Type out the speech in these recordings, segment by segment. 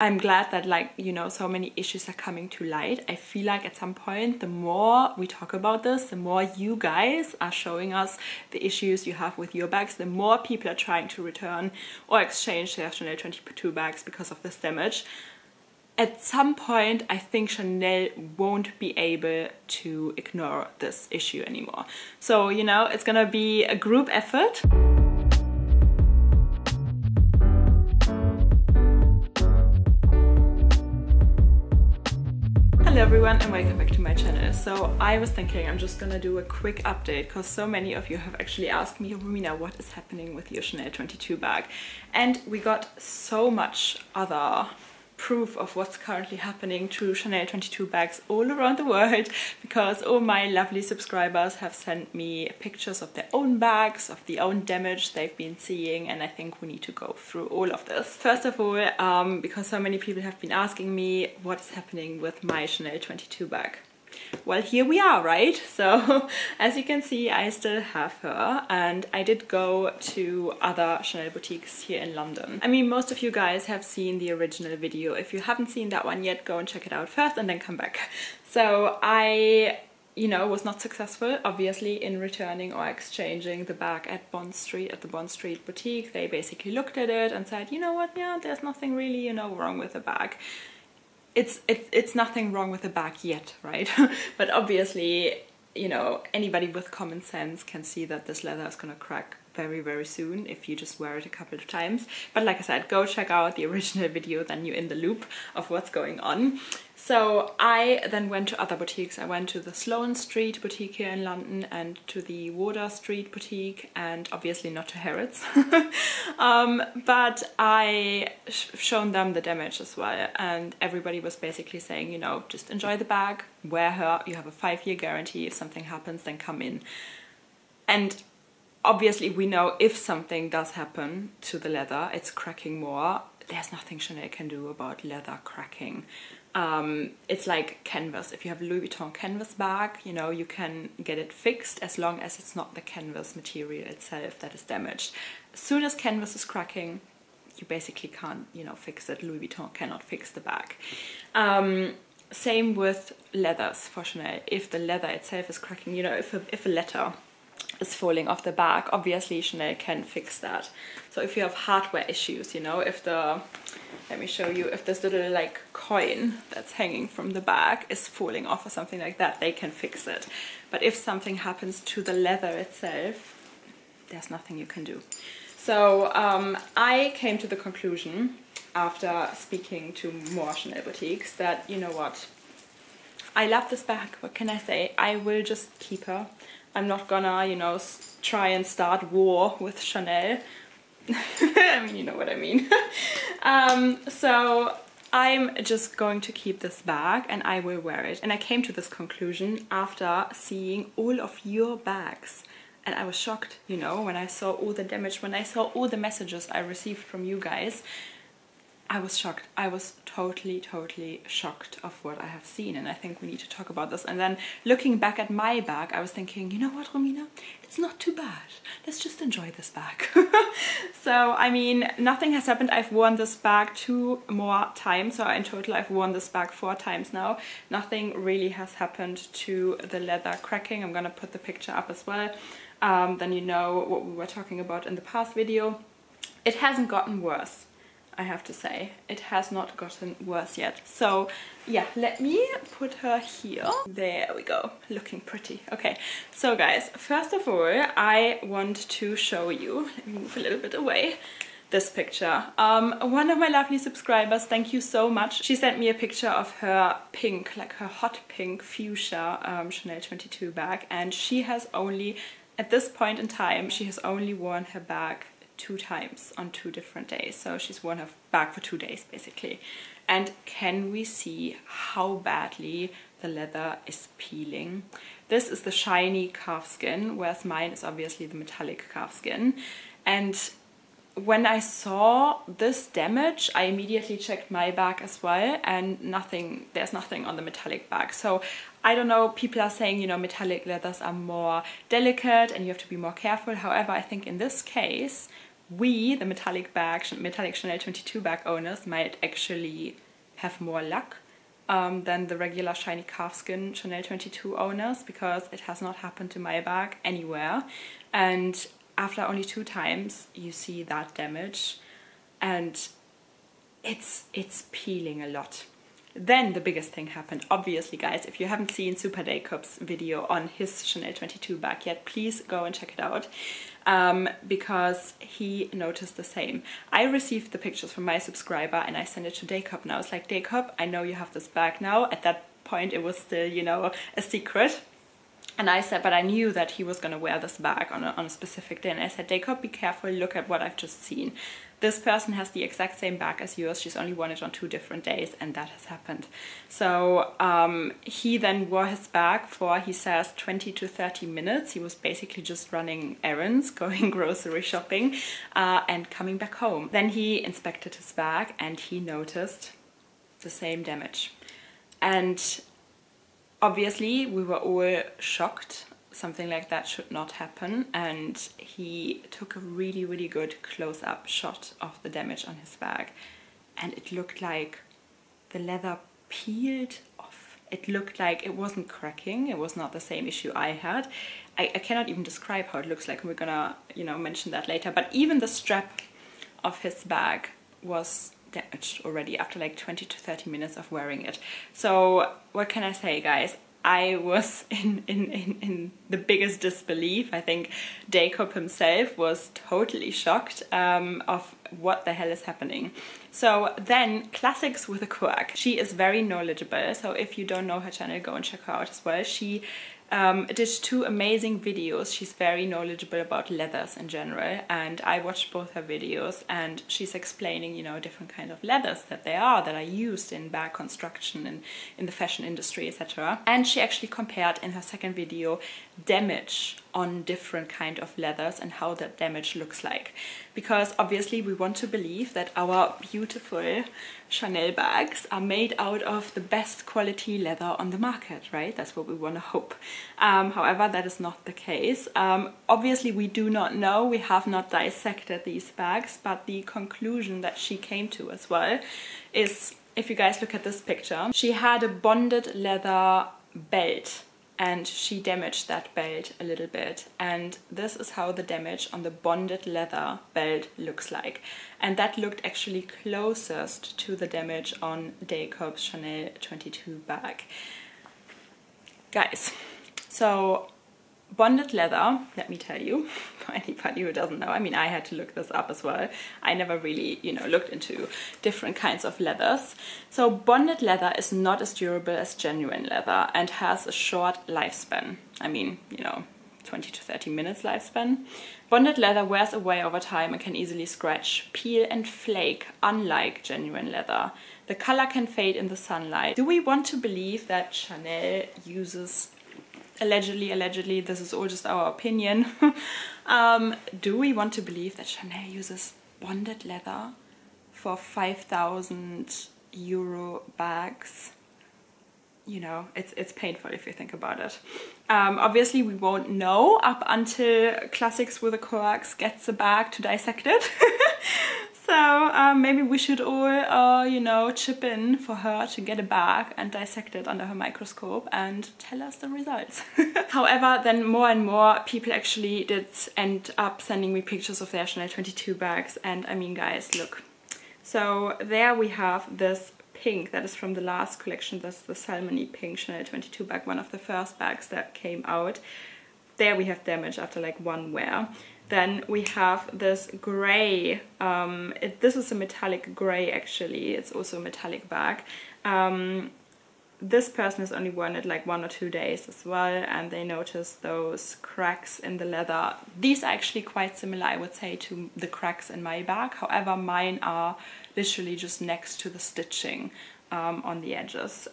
I'm glad that, like, you know, so many issues are coming to light. I feel like at some point, the more we talk about this, the more you guys are showing us the issues you have with your bags, the more people are trying to return or exchange their Chanel 22 bags because of this damage. At some point, I think Chanel won't be able to ignore this issue anymore. So, you know, it's gonna be a group effort. Hello everyone and welcome back to my channel. So I was thinking I'm just gonna do a quick update because so many of you have actually asked me, Romina, what is happening with your Chanel 22 bag? And we got so much other proof of what's currently happening to Chanel 22 bags all around the world, because all my lovely subscribers have sent me pictures of their own bags, of the own damage they've been seeing, and I think we need to go through all of this. First of all, because so many people have been asking me what is happening with my Chanel 22 bag. Well, here we are, right? So as you can see, I still have her, and I did go to other Chanel boutiques here in London. I mean, most of you guys have seen the original video. If you haven't seen that one yet, go and check it out first and then come back. So I, you know, was not successful, obviously, in returning or exchanging the bag at Bond Street, at the Bond Street boutique. They basically looked at it and said, you know what, yeah, there's nothing really, you know, wrong with the bag. It's nothing wrong with the bag yet, right? But obviously, you know, anybody with common sense can see that this leather is gonna crack very, very soon if you just wear it a couple of times. But like I said, go check out the original video, then you're in the loop of what's going on. So I then went to other boutiques. I went to the Sloane Street boutique here in London and to the Wardour Street boutique, and obviously not to Harrods. But I shown them the damage as well, and everybody was basically saying, you know, just enjoy the bag, wear her, you have a 5-year guarantee. If something happens, then come in. And obviously we know if something does happen to the leather, it's cracking more. There's nothing Chanel can do about leather cracking. It's like canvas. If you have a Louis Vuitton canvas bag, you know, you can get it fixed as long as it's not the canvas material itself that is damaged. As soon as canvas is cracking, you basically can't, you know, fix it. Louis Vuitton cannot fix the bag. Same with leathers for Chanel. If the leather itself is cracking, you know, if a letter is falling off the bag, obviously Chanel can fix that. So if you have hardware issues, you know, if the, let me show you, if this little like coin that's hanging from the bag is falling off or something like that, they can fix it. But if something happens to the leather itself, there's nothing you can do. So I came to the conclusion after speaking to more Chanel boutiques that, you know what, I love this bag, what can I say? I will just keep her. I'm not gonna, you know, try and start war with Chanel. I mean, you know what I mean. So I'm just going to keep this bag and I will wear it. And I came to this conclusion after seeing all of your bags. And I was shocked, you know, when I saw all the damage, when I saw all the messages I received from you guys. I was shocked. I was totally shocked of what I have seen, and I think we need to talk about this. And then looking back at my bag, I was thinking, you know what, Romina? It's not too bad. Let's just enjoy this bag. So, I mean, nothing has happened. I've worn this bag 2 more times. So in total, I've worn this bag 4 times now. Nothing really has happened to the leather cracking. I'm gonna put the picture up as well. Then you know what we were talking about in the past video. It hasn't gotten worse, I have to say. It has not gotten worse yet. So yeah, let me put her here. There we go, looking pretty. Okay, so guys, first of all, I want to show you, let me move a little bit away, this picture. One of my lovely subscribers, thank you so much. She sent me a picture of her pink, like her hot pink fuchsia Chanel 22 bag, and she has only, at this point in time, she has only worn her bag 2 times on 2 different days. So she's worn her bag for 2 days basically. And can we see how badly the leather is peeling? This is the shiny calfskin, whereas mine is obviously the metallic calfskin. And when I saw this damage, I immediately checked my bag as well, and nothing, there's nothing on the metallic bag. So I don't know, people are saying, you know, metallic leathers are more delicate and you have to be more careful. However, I think in this case, we, the metallic Chanel 22 bag owners, might actually have more luck than the regular shiny calfskin Chanel 22 owners, because it has not happened to my bag anywhere. And after only 2 times, you see that damage, and it's peeling a lot. Then the biggest thing happened, obviously, guys. If you haven't seen Super Jacob's video on his Chanel 22 bag yet, please go and check it out, because he noticed the same. I received the pictures from my subscriber and I sent it to Jacob, and I was like, Jacob, I know you have this bag now. At that point it was still, you know, a secret. And I said, but I knew that he was going to wear this bag on a specific day. And I said, Jacob, be careful, look at what I've just seen. This person has the exact same bag as yours. She's only worn it on 2 different days, and that has happened. So he then wore his bag for, he says, 20 to 30 minutes. He was basically just running errands, going grocery shopping, and coming back home. Then he inspected his bag and he noticed the same damage. And obviously, we were all shocked. Something like that should not happen. And he took a really, really good close-up shot of the damage on his bag. And it looked like the leather peeled off. It looked like it wasn't cracking. It was not the same issue I had. I cannot even describe how it looks like. We're gonna, you know, mention that later. But even the strap of his bag was damaged already after like 20 to 30 minutes of wearing it. So what can I say, guys? I was in the biggest disbelief. I think Jacob himself was totally shocked of what the hell is happening. So then, classics with a quirk. She is very knowledgeable, so if you don't know her channel, go and check her out as well. She did 2 amazing videos. She's very knowledgeable about leathers in general, and I watched both her videos, and she's explaining, you know, different kind of leathers that are used in bag construction and in the fashion industry, etc. And she actually compared in her second video damage on different kind of leathers and how that damage looks like, because obviously we want to believe that our beautiful Chanel bags are made out of the best quality leather on the market, right? That's what we want to hope. However, that is not the case. Obviously, we do not know. We have not dissected these bags, but the conclusion that she came to as well is, if you guys look at this picture, she had a bonded leather belt, and she damaged that belt a little bit, and this is how the damage on the bonded leather belt looks like. And that looked actually closest to the damage on Jacob's Chanel 22 bag. Guys, so bonded leather, let me tell you, for anybody who doesn't know, I mean, I had to look this up as well. I never really, you know, looked into different kinds of leathers. So bonded leather is not as durable as genuine leather and has a short lifespan. I mean, you know, 20 to 30 minutes lifespan. Bonded leather wears away over time and can easily scratch, peel and flake, unlike genuine leather. The color can fade in the sunlight. Do we want to believe that Chanel uses, allegedly, this is all just our opinion, do we want to believe that Chanel uses bonded leather for 5,000 euro bags? You know, it's painful if you think about it. Obviously, we won't know up until Classics with the Quirks gets the bag to dissect it. So maybe we should all, you know, chip in for her to get a bag and dissect it under her microscope and tell us the results. However, then more and more people actually did end up sending me pictures of their Chanel 22 bags. And I mean, guys, look. So there we have this pink that is from the last collection. That's the salmony pink Chanel 22 bag, one of the first bags that came out. There we have damage after like 1 wear. Then we have this grey, this is a metallic grey actually, it's also a metallic bag. This person has only worn it like 1 or 2 days as well, and they noticed those cracks in the leather. These are actually quite similar, I would say, to the cracks in my bag. However, mine are literally just next to the stitching on the edges.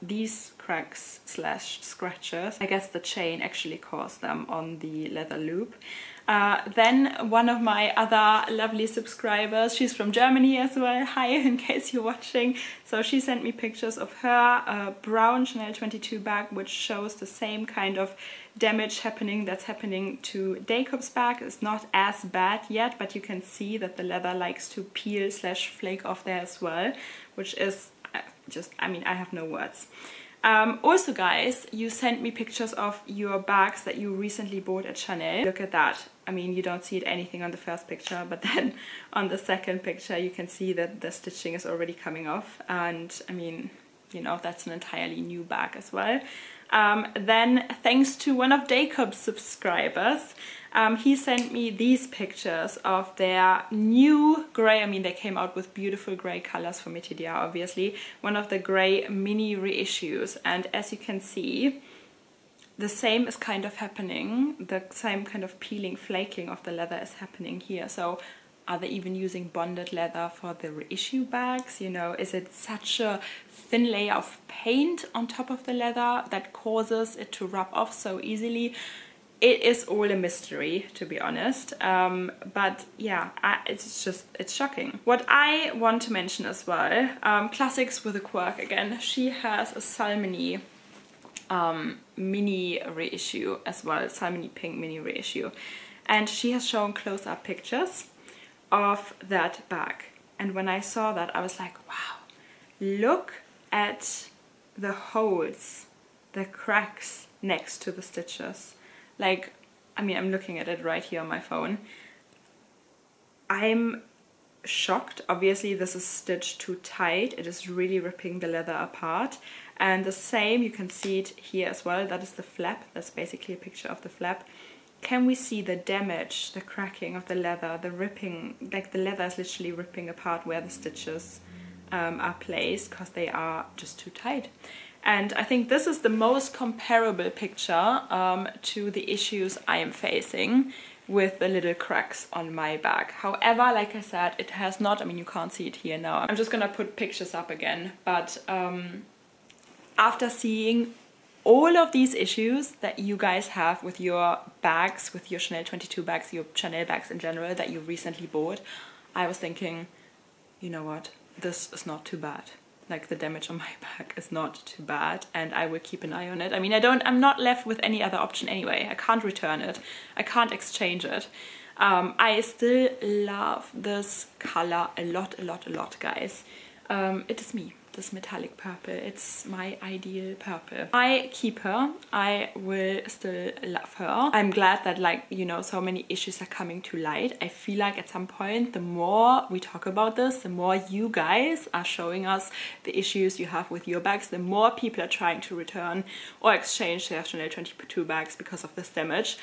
These cracks slash scratches, I guess the chain actually caused them on the leather loop. Then one of my other lovely subscribers, she's from Germany as well, hi, in case you're watching. So she sent me pictures of her brown Chanel 22 bag, which shows the same kind of damage that's happening to Jacob's bag. It's not as bad yet, but you can see that the leather likes to peel / flake off there as well, which is just, I mean, I have no words. Also guys, you sent me pictures of your bags that you recently bought at Chanel. Look at that. I mean, you don't see it anything on the first picture, but then on the second picture you can see that the stitching is already coming off, and I mean, you know, that's an entirely new bag as well. Then thanks to one of Jacob's subscribers, he sent me these pictures of their new grey, I mean they came out with beautiful grey colors for Metiers Dior obviously, one of the grey mini reissues, and as you can see the same is kind of happening, the same kind of peeling, flaking of the leather is happening here. So are they even using bonded leather for the reissue bags? You know, is it such a thin layer of paint on top of the leather that causes it to rub off so easily? It is all a mystery, to be honest. But yeah, it's shocking. What I want to mention as well, classics with a quirk again. She has a Salmony mini reissue as well, Salmony pink mini reissue. And she has shown close-up pictures of that bag. And when I saw that, I was like, wow, look at the holes, the cracks next to the stitches. Like, I mean, I'm looking at it right here on my phone. I'm shocked. Obviously, this is stitched too tight. It is really ripping the leather apart. And the same, you can see it here as well. That is the flap. That's basically a picture of the flap. Can we see the damage, the cracking of the leather, the ripping, like the leather is literally ripping apart where the stitches are placed because they are just too tight. And I think this is the most comparable picture to the issues I am facing with the little cracks on my bag. However, like I said, it has not, I mean, you can't see it here now. I'm just gonna put pictures up again, but after seeing all of these issues that you guys have with your bags, with your Chanel 22 bags, your Chanel bags in general that you recently bought, I was thinking, you know what, this is not too bad. Like, the damage on my bag is not too bad, and I will keep an eye on it. I mean, I'm not left with any other option anyway. I can't return it. I can't exchange it. I still love this color a lot, guys. It is me. This metallic purple, it's my ideal purple. I keep her. I will still love her. I'm glad that, like, you know, so many issues are coming to light. I feel like at some point, the more we talk about this, the more you guys are showing us the issues you have with your bags, the more people are trying to return or exchange their Chanel 22 bags because of this damage.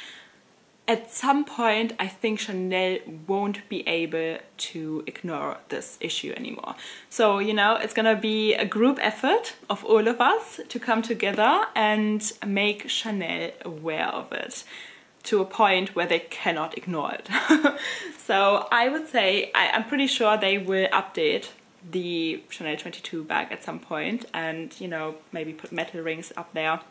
At some point, I think Chanel won't be able to ignore this issue anymore. So, you know, it's gonna be a group effort of all of us to come together and make Chanel aware of it to a point where they cannot ignore it. So I would say, I'm pretty sure they will update the Chanel 22 bag at some point and, you know, maybe put metal rings up there,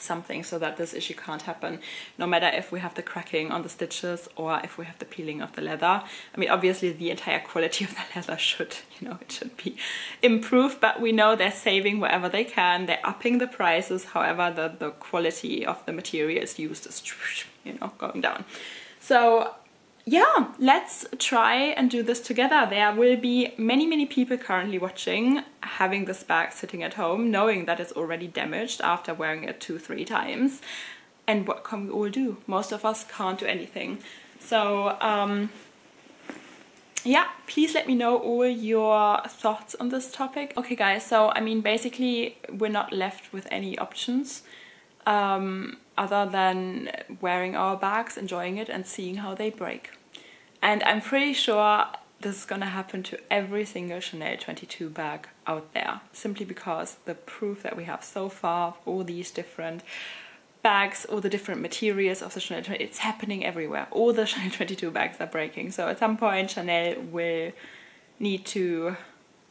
something, so that this issue can't happen, no matter if we have the cracking on the stitches or if we have the peeling of the leather. I mean, obviously the entire quality of the leather should, you know, it should be improved, but we know they're saving wherever they can, they're upping the prices. However, the quality of the materials used is, you know, going down. So yeah, let's try and do this together. There will be many people currently watching, having this bag sitting at home, knowing that it's already damaged after wearing it 2-3 times. And what can we all do? Most of us can't do anything. So yeah, please let me know all your thoughts on this topic. Okay guys, so I mean, basically we're not left with any options other than wearing our bags, enjoying it and seeing how they break. And I'm pretty sure this is gonna happen to every single Chanel 22 bag out there, simply because the proof that we have so far of all these different bags, all the different materials of the Chanel 22, it's happening everywhere. All the Chanel 22 bags are breaking. So at some point Chanel will need to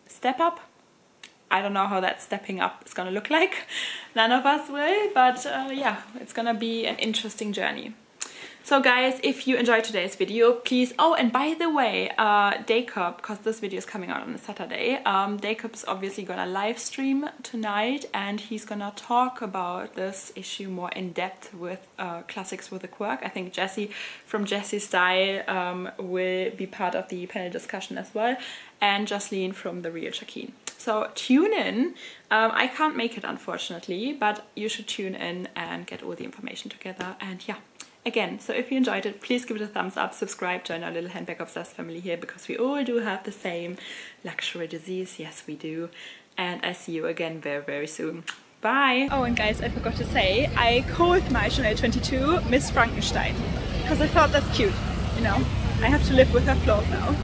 step up. I don't know how that stepping up is gonna look like. None of us will, but yeah, it's gonna be an interesting journey. So guys, if you enjoyed today's video, please, oh, and by the way, Jacob, because this video is coming out on a Saturday, Jacob's obviously gonna live stream tonight, and he's gonna talk about this issue more in depth with classics with a quirk. I think Jessie from Jessie Style will be part of the panel discussion as well, and Jocelyn from The Real Shaquin. So tune in. I can't make it, unfortunately, but you should tune in and get all the information together. And yeah, again, so if you enjoyed it, please give it a thumbs up, subscribe, join our little handbag obsessed family here, because we all do have the same luxury disease. Yes, we do. And I see you again very, very soon. Bye. Oh, and guys, I forgot to say, I called my Chanel 22 Miss Frankenstein, because I thought that's cute, you know. I have to live with her flaws now.